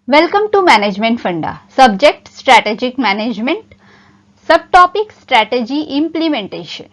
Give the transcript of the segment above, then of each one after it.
Welcome to Management Funda. Subject Strategic Management. Subtopic Strategy Implementation.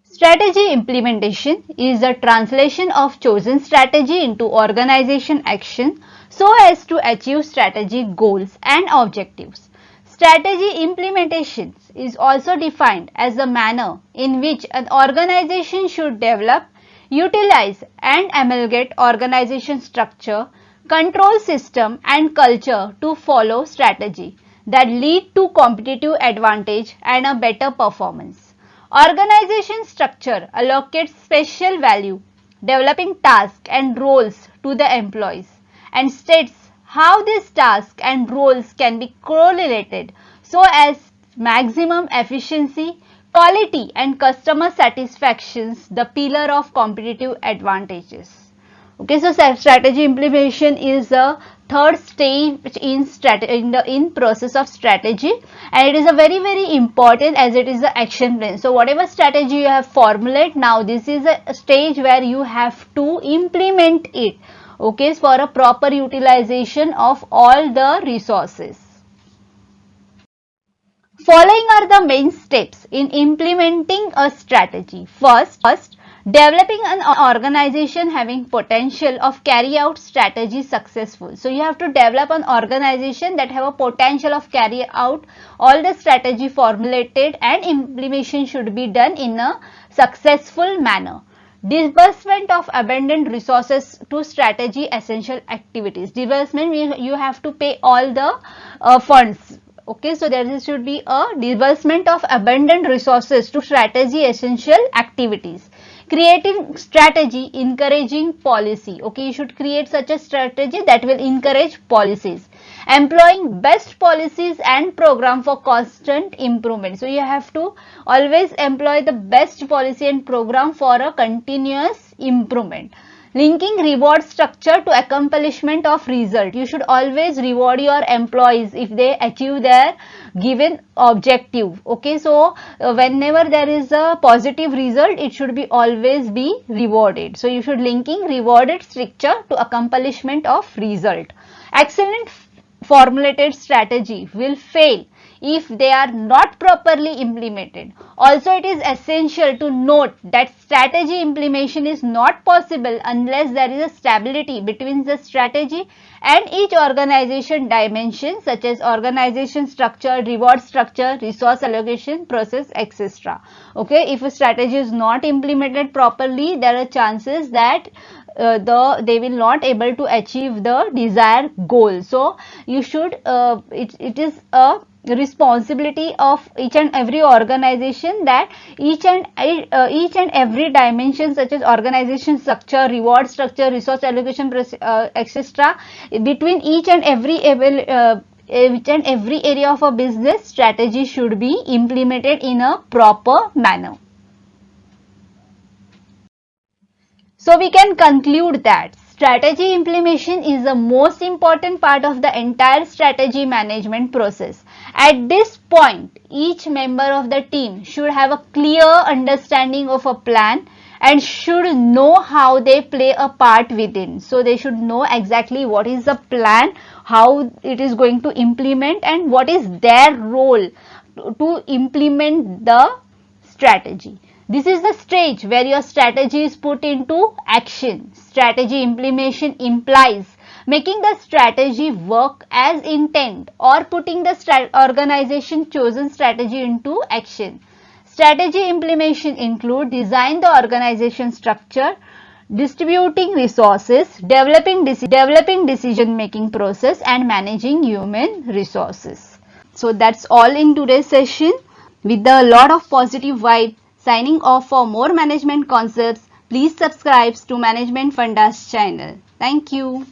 Strategy implementation is the translation of chosen strategy into organization action so as to achieve strategic goals and objectives. Strategy implementation is also defined as the manner in which an organization should develop, utilize and amalgamate organization structure, control system and culture to follow strategy that lead to competitive advantage and a better performance. Organization structure allocates special value, developing tasks and roles to the employees and states how these tasks and roles can be correlated so as maximum efficiency, quality and customer satisfactions the pillar of competitive advantages. Okay, so strategy implementation is a third stage in process of strategy, and it is a very important as it is the action plan. So whatever strategy you have formulated, now this is a stage where you have to implement it, okay, for a proper utilization of all the resources. Following are the main steps in implementing a strategy. First, developing an organization having potential of carry out strategy successful. So you have to develop an organization that have a potential of carry out all the strategy formulated, and implementation should be done in a successful manner. Disbursement of abundant resources to strategy essential activities. Disbursement, you have to pay all the funds. Okay, so there should be a disbursement of abundant resources to strategy essential activities. Creating strategy, encouraging policy. Okay, you should create such a strategy that will encourage policies. Employing best policies and program for constant improvement. So you have to always employ the best policy and program for a continuous improvement. Linking reward structure to accomplishment of result. You should always reward your employees if they achieve their given objective. Okay, so whenever there is a positive result, it should be always be rewarded. So you should linking rewarded structure to accomplishment of result. Excellent formulated strategy will fail if they are not properly implemented. Also, it is essential to note that strategy implementation is not possible unless there is a stability between the strategy and each organization dimension such as organization structure, reward structure, resource allocation, process, etc. Okay, if a strategy is not implemented properly, there are chances that they will not able to achieve the desired goal. So you should it is a responsibility of each and every organization that each and every dimension such as organization structure, reward structure, resource allocation, etc. between each and every area of a business, strategy should be implemented in a proper manner. So we can conclude that strategy implementation is the most important part of the entire strategy management process. At this point, each member of the team should have a clear understanding of a plan and should know how they play a part within. So they should know exactly what is the plan, how it is going to implement, and what is their role to implement the strategy. This is the stage where your strategy is put into action. Strategy implementation implies making the strategy work as intent or putting the organization chosen strategy into action. Strategy implementation include design the organization structure, distributing resources, developing decision making process, and managing human resources. So that's all in today's session with a lot of positive vibe. Signing off. For more management concepts, please subscribe to Management Funda's channel. Thank you.